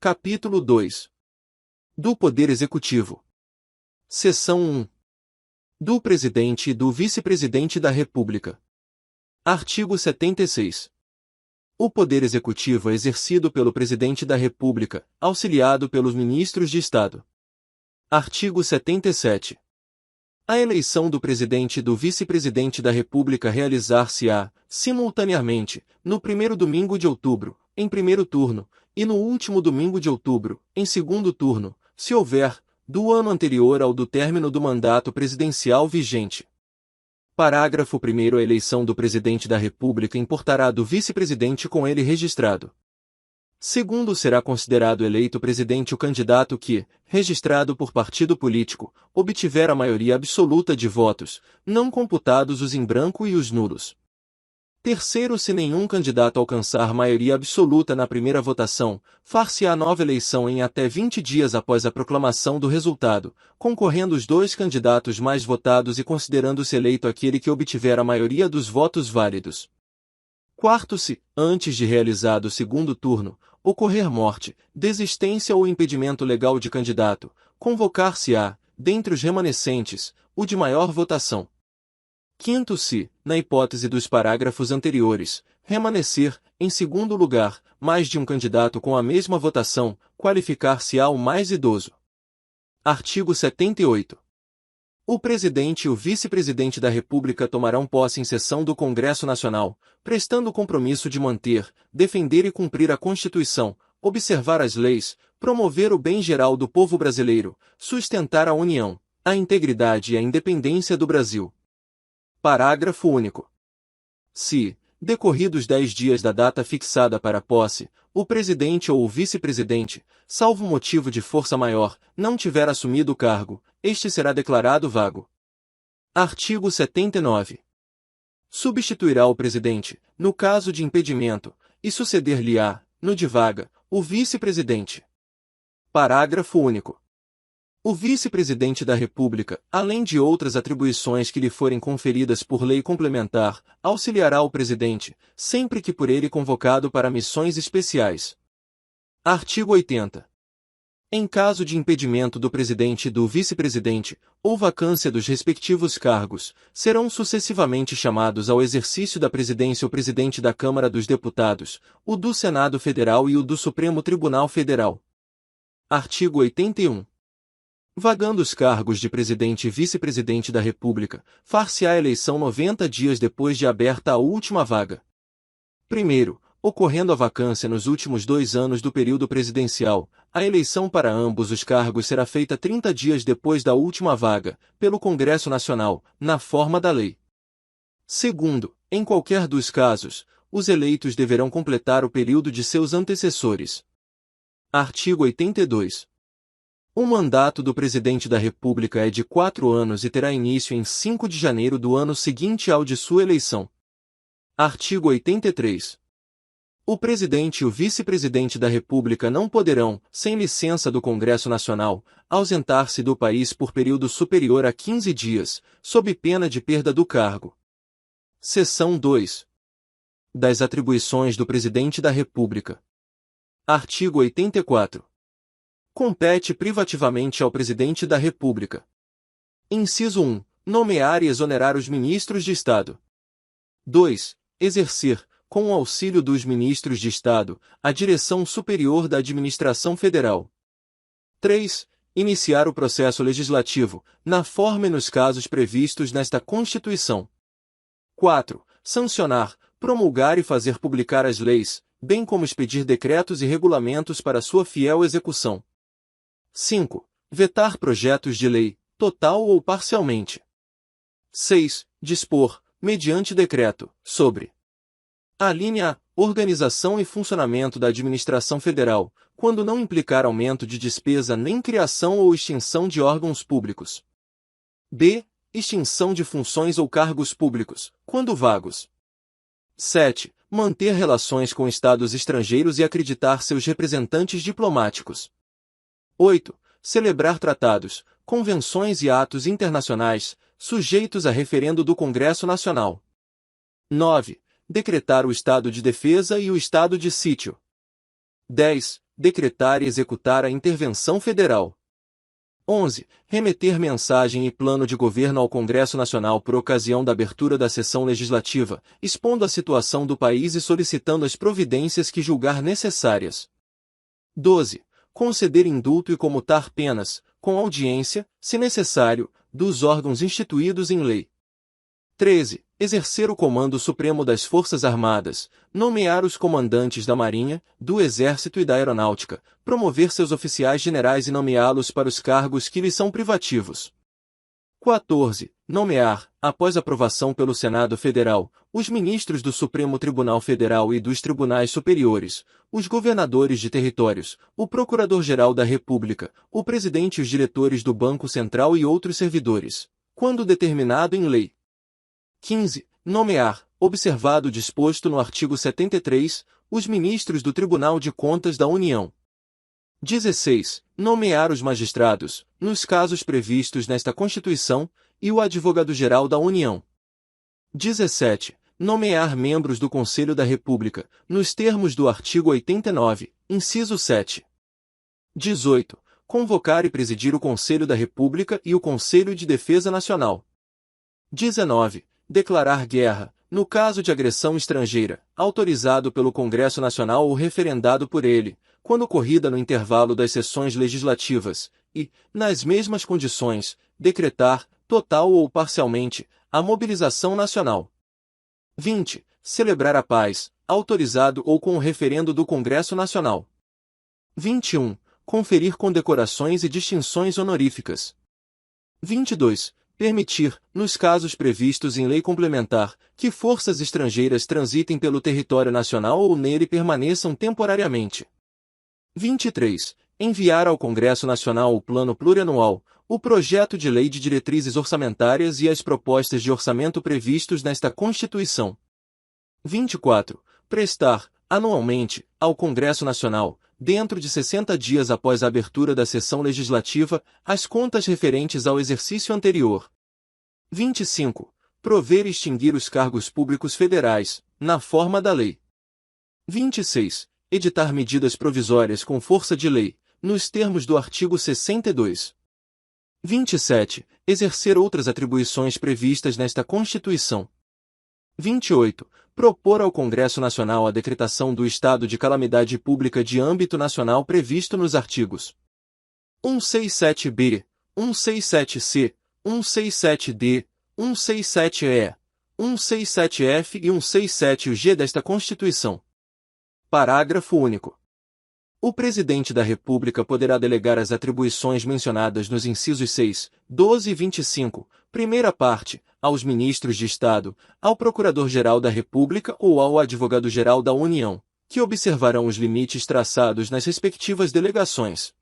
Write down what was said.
Capítulo 2. Do Poder Executivo. Seção 1. Do Presidente e do Vice-Presidente da República. Artigo 76. O Poder Executivo é exercido pelo Presidente da República, auxiliado pelos Ministros de Estado. Artigo 77. A eleição do Presidente e do Vice-Presidente da República realizar-se-á, simultaneamente, no primeiro domingo de outubro, em primeiro turno, e no último domingo de outubro, em segundo turno, se houver, do ano anterior ao do término do mandato presidencial vigente. Parágrafo 1º. A eleição do Presidente da República importará do Vice-Presidente com ele registrado. Segundo, será considerado eleito presidente o candidato que, registrado por partido político, obtiver a maioria absoluta de votos, não computados os em branco e os nulos. Terceiro, se nenhum candidato alcançar maioria absoluta na primeira votação, far-se-á nova eleição em até 20 dias após a proclamação do resultado, concorrendo os dois candidatos mais votados e considerando-se eleito aquele que obtiver a maioria dos votos válidos. Quarto, se, antes de realizado o segundo turno, ocorrer morte, desistência ou impedimento legal de candidato, convocar-se-á, dentre os remanescentes, o de maior votação. Quinto, se, na hipótese dos parágrafos anteriores, remanescer, em segundo lugar, mais de um candidato com a mesma votação, qualificar-se-á o mais idoso. Artigo 78. O Presidente e o Vice-Presidente da República tomarão posse em sessão do Congresso Nacional, prestando o compromisso de manter, defender e cumprir a Constituição, observar as leis, promover o bem geral do povo brasileiro, sustentar a união, a integridade e a independência do Brasil. Parágrafo único. Se, decorridos 10 dias da data fixada para a posse, o Presidente ou o Vice-Presidente, salvo motivo de força maior, não tiver assumido o cargo, este será declarado vago. Artigo 79. Substituirá o Presidente, no caso de impedimento, e suceder-lhe-á, no de vaga, o Vice-Presidente. Parágrafo único. O Vice-Presidente da República, além de outras atribuições que lhe forem conferidas por lei complementar, auxiliará o Presidente, sempre que por ele convocado para missões especiais. Artigo 80. Em caso de impedimento do Presidente e do Vice-Presidente, ou vacância dos respectivos cargos, serão sucessivamente chamados ao exercício da presidência o Presidente da Câmara dos Deputados, o do Senado Federal e o do Supremo Tribunal Federal. Artigo 81. Vagando os cargos de Presidente e Vice-Presidente da República, far-se-á eleição 90 dias depois de aberta a última vaga. Primeiro, ocorrendo a vacância nos últimos 2 anos do período presidencial, a eleição para ambos os cargos será feita 30 dias depois da última vaga, pelo Congresso Nacional, na forma da lei. Segundo, em qualquer dos casos, os eleitos deverão completar o período de seus antecessores. Artigo 82. O mandato do Presidente da República é de 4 anos e terá início em 5 de janeiro do ano seguinte ao de sua eleição. Artigo 83. O Presidente e o Vice-Presidente da República não poderão, sem licença do Congresso Nacional, ausentar-se do país por período superior a 15 dias, sob pena de perda do cargo. Seção 2. Das atribuições do Presidente da República. Artigo 84. Compete privativamente ao Presidente da República. Inciso 1. Nomear e exonerar os ministros de Estado. 2. Exercer, com o auxílio dos ministros de Estado, a direção superior da Administração Federal. 3. Iniciar o processo legislativo, na forma e nos casos previstos nesta Constituição. 4. Sancionar, promulgar e fazer publicar as leis, bem como expedir decretos e regulamentos para sua fiel execução. 5. Vetar projetos de lei, total ou parcialmente. 6. Dispor, mediante decreto, sobre a linha A, organização e funcionamento da administração federal, quando não implicar aumento de despesa nem criação ou extinção de órgãos públicos. B. Extinção de funções ou cargos públicos, quando vagos. 7. Manter relações com estados estrangeiros e acreditar seus representantes diplomáticos. 8. Celebrar tratados, convenções e atos internacionais, sujeitos a referendo do Congresso Nacional. 9. Decretar o estado de defesa e o estado de sítio. 10. decretar e executar a intervenção federal. 11. Remeter mensagem e plano de governo ao Congresso Nacional por ocasião da abertura da sessão legislativa, expondo a situação do país e solicitando as providências que julgar necessárias. 12. Conceder indulto e comutar penas, com audiência, se necessário, dos órgãos instituídos em lei. 13. Exercer o comando supremo das Forças Armadas, nomear os comandantes da Marinha, do Exército e da Aeronáutica, promover seus oficiais generais e nomeá-los para os cargos que lhes são privativos. 14. Nomear, após aprovação pelo Senado Federal, os ministros do Supremo Tribunal Federal e dos Tribunais Superiores, os governadores de territórios, o Procurador-Geral da República, o presidente e os diretores do Banco Central e outros servidores, quando determinado em lei. 15. Nomear, observado o disposto no artigo 73, os ministros do Tribunal de Contas da União. 16. Nomear os magistrados, nos casos previstos nesta Constituição, e o Advogado-Geral da União. 17. Nomear membros do Conselho da República, nos termos do artigo 89, inciso 7. 18. Convocar e presidir o Conselho da República e o Conselho de Defesa Nacional. 19. Declarar guerra, no caso de agressão estrangeira, autorizado pelo Congresso Nacional ou referendado por ele, quando ocorrida no intervalo das sessões legislativas, e, nas mesmas condições, decretar, total ou parcialmente, a mobilização nacional. 20. Celebrar a paz, autorizado ou com o referendo do Congresso Nacional. 21. Conferir condecorações e distinções honoríficas. 22. Permitir, nos casos previstos em lei complementar, que forças estrangeiras transitem pelo território nacional ou nele permaneçam temporariamente. 23. Enviar ao Congresso Nacional o Plano Plurianual, o projeto de lei de diretrizes orçamentárias e as propostas de orçamento previstos nesta Constituição. 24. Prestar, anualmente, ao Congresso Nacional, dentro de 60 dias após a abertura da sessão legislativa, as contas referentes ao exercício anterior. 25. Prover e extinguir os cargos públicos federais, na forma da lei. 26. Editar medidas provisórias com força de lei, nos termos do artigo 62. 27. Exercer outras atribuições previstas nesta Constituição. 28. Propor ao Congresso Nacional a decretação do estado de calamidade pública de âmbito nacional previsto nos artigos 167b, 167c, 167d, 167e, 167f e 167g desta Constituição. Parágrafo único. O Presidente da República poderá delegar as atribuições mencionadas nos incisos 6, 12 e 25, primeira parte, aos ministros de Estado, ao Procurador-Geral da República ou ao Advogado-Geral da União, que observarão os limites traçados nas respectivas delegações.